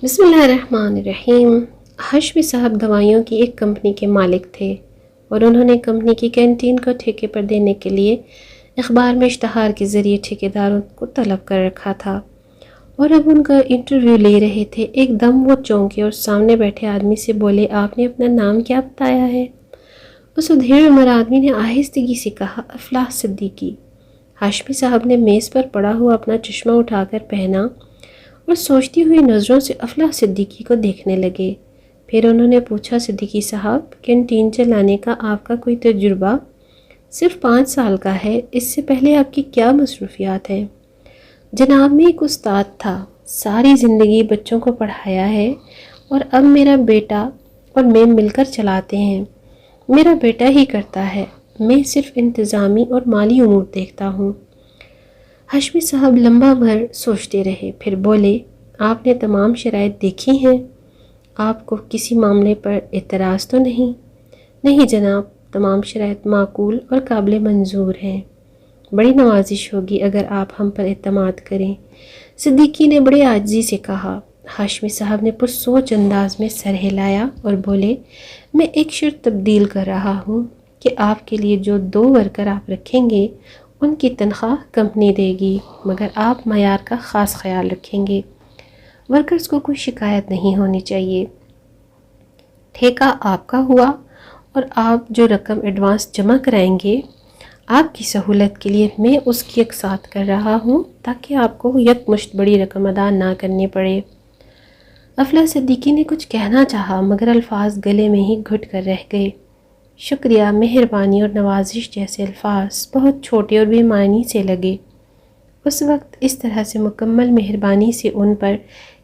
بسم اللہ الرحمن الرحیم۔ ہاشمی صاحب دوائیوں کی ایک کمپنی کے مالک تھے اور انہوں نے کمپنی کی کینٹین کو ٹھیکے پر دینے کے لیے اخبار میں اشتہار کے ذریعے ٹھیکیداروں کو طلب کر رکھا تھا، اور اب ان کا انٹرویو لے رہے تھے۔ ایک دم وہ چونکے اور سامنے بیٹھے آدمی سے بولے، آپ نے اپنا نام کیا بتایا ہے؟ اس ادھیڑ عمر آدمی نے آہستگی سے کہا، افلاح صدیقی۔ ہاشمی صاحب نے میز پر پڑا ہوا اپنا چشمہ اٹھا کر پہنا اور سوچتی ہوئی نظروں سے افلاح صدیقی کو دیکھنے لگے۔ پھر انہوں نے پوچھا، صدیقی صاحب، کینٹین چلانے کا آپ کا کوئی تجربہ؟ صرف 5 سال کا ہے۔ اس سے پہلے آپ کی کیا مصروفیات ہیں؟ جناب، میں ایک استاد تھا، ساری زندگی بچوں کو پڑھایا ہے، اور اب میرا بیٹا اور میں مل کر چلاتے ہیں۔ میرا بیٹا ہی کرتا ہے، میں صرف انتظامی اور مالی امور دیکھتا ہوں۔ ہاشمی صاحب لمبا بھر سوچتے رہے، پھر بولے، آپ نے تمام شرائط دیکھی ہیں؟ آپ کو کسی معاملے پر اعتراض تو نہیں؟ نہیں جناب، تمام شرائط معقول اور قابل منظور ہیں۔ بڑی نوازش ہوگی اگر آپ ہم پر اعتماد کریں، صدیقی نے بڑے عاجزی سے کہا۔ ہاشمی صاحب نے پرسوچ انداز میں سر ہلایا اور بولے، میں ایک شرط تبدیل کر رہا ہوں کہ آپ کے لیے جو 2 ورکر آپ رکھیں گے ان کی تنخواہ کمپنی دے گی، مگر آپ معیار کا خاص خیال رکھیں گے۔ ورکرز کو کوئی شکایت نہیں ہونی چاہیے۔ ٹھیکہ آپ کا ہوا، اور آپ جو رقم ایڈوانس جمع کرائیں گے، آپ کی سہولت کے لیے میں اس کی اقساط کر رہا ہوں تاکہ آپ کو یکمشت بڑی رقم ادا نہ کرنی پڑے۔ افلاح صدیقی نے کچھ کہنا چاہا مگر الفاظ گلے میں ہی گھٹ کر رہ گئے۔ شکریہ، مہربانی اور نوازش جیسے الفاظ بہت چھوٹے اور بے معنی سے لگے۔ اس وقت اس طرح سے مکمل مہربانی سے ان پر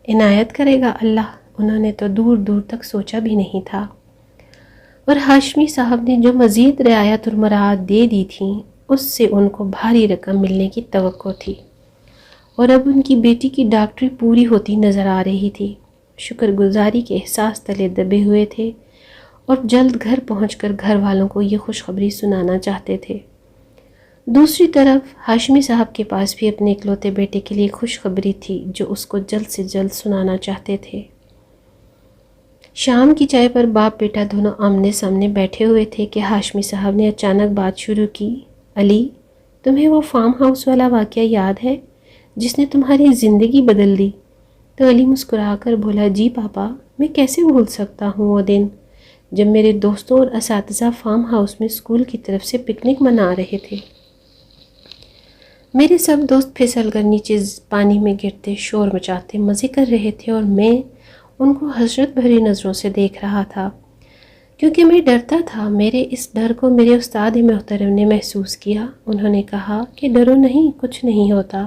عنایت کرے گا اللہ، انہوں نے تو دور دور تک سوچا بھی نہیں تھا۔ اور ہاشمی صاحب نے جو مزید رعایت اور مراعات دے دی تھیں، اس سے ان کو بھاری رقم ملنے کی توقع تھی، اور اب ان کی بیٹی کی ڈاکٹری پوری ہوتی نظر آ رہی تھی۔ شکر گزاری کے احساس تلے دبے ہوئے تھے اور جلد گھر پہنچ کر گھر والوں کو یہ خوشخبری سنانا چاہتے تھے۔ دوسری طرف ہاشمی صاحب کے پاس بھی اپنے اکلوتے بیٹے کے لیے خوشخبری تھی جو اس کو جلد سے جلد سنانا چاہتے تھے۔ شام کی چائے پر باپ بیٹا دونوں آمنے سامنے بیٹھے ہوئے تھے کہ ہاشمی صاحب نے اچانک بات شروع کی، علی، تمہیں وہ فارم ہاؤس والا واقعہ یاد ہے جس نے تمہاری زندگی بدل دی؟ تو علی مسکرا کر بولا، جی پاپا، میں کیسے بھول سکتا ہوں وہ دن جب میرے دوستوں اور اساتذہ فارم ہاؤس میں اسکول کی طرف سے پکنک منا رہے تھے۔ میرے سب دوست پھسل کر نیچے پانی میں گرتے، شور مچاتے مزے کر رہے تھے، اور میں ان کو حسرت بھری نظروں سے دیکھ رہا تھا، کیونکہ میں ڈرتا تھا۔ میرے اس ڈر کو میرے استاد محترم نے محسوس کیا۔ انہوں نے کہا کہ ڈرو نہیں، کچھ نہیں ہوتا۔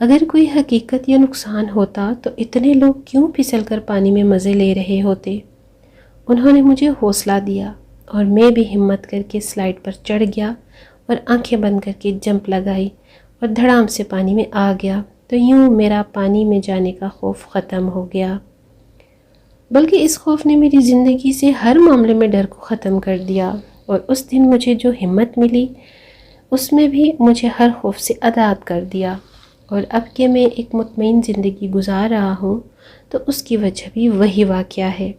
اگر کوئی حقیقت یا نقصان ہوتا تو اتنے لوگ کیوں پھسل کر پانی میں مزے لے رہے ہوتے؟ انہوں نے مجھے حوصلہ دیا اور میں بھی ہمت کر کے سلائیڈ پر چڑھ گیا اور آنکھیں بند کر کے جمپ لگائی اور دھڑام سے پانی میں آ گیا، تو یوں میرا پانی میں جانے کا خوف ختم ہو گیا۔ بلکہ اس خوف نے میری زندگی سے ہر معاملے میں ڈر کو ختم کر دیا، اور اس دن مجھے جو ہمت ملی اس میں بھی مجھے ہر خوف سے آزاد کر دیا، اور اب کہ میں ایک مطمئن زندگی گزار رہا ہوں تو اس کی وجہ بھی وہی واقعہ ہے۔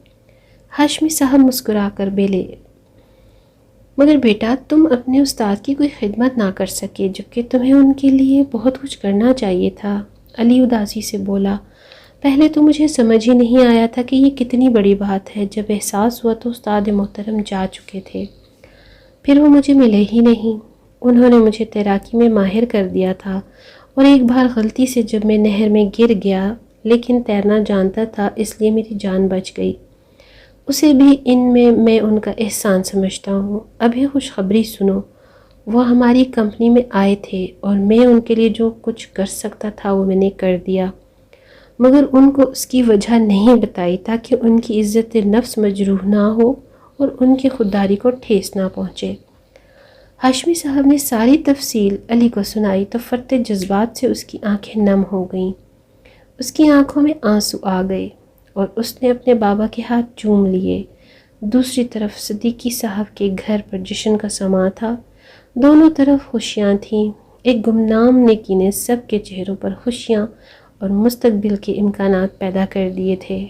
ہاشمی صاحب مسکرا کر بولے، مگر بیٹا، تم اپنے استاد کی کوئی خدمت نہ کر سکے جبکہ تمہیں ان کے لیے بہت کچھ کرنا چاہیے تھا۔ علی اداسی سے بولا، پہلے تو مجھے سمجھ ہی نہیں آیا تھا کہ یہ کتنی بڑی بات ہے۔ جب احساس ہوا تو استاد محترم جا چکے تھے، پھر وہ مجھے ملے ہی نہیں۔ انہوں نے مجھے تیراکی میں ماہر کر دیا تھا، اور ایک بار غلطی سے جب میں نہر میں گر گیا، لیکن تیرنا جانتا تھا اس لیے میری جان بچ گئی، اسے بھی ان میں ان کا احسان سمجھتا ہوں۔ اب یہ خوشخبری سنو، وہ ہماری کمپنی میں آئے تھے اور میں ان کے لیے جو کچھ کر سکتا تھا وہ میں نے کر دیا، مگر ان کو اس کی وجہ نہیں بتائی تاکہ ان کی عزت نفس مجروح نہ ہو اور ان کی خودداری کو ٹھیس نہ پہنچے۔ ہاشمی صاحب نے ساری تفصیل علی کو سنائی تو فرتے جذبات سے اس کی آنکھیں نم ہو گئیں، اس کی آنکھوں میں آنسو آ گئے، اور اس نے اپنے بابا کے ہاتھ چوم لیے۔ دوسری طرف صدیقی صاحب کے گھر پر جشن کا سماں تھا، دونوں طرف خوشیاں تھیں۔ ایک گمنام نیکی نے سب کے چہروں پر خوشیاں اور مستقبل کے امکانات پیدا کر دیے تھے۔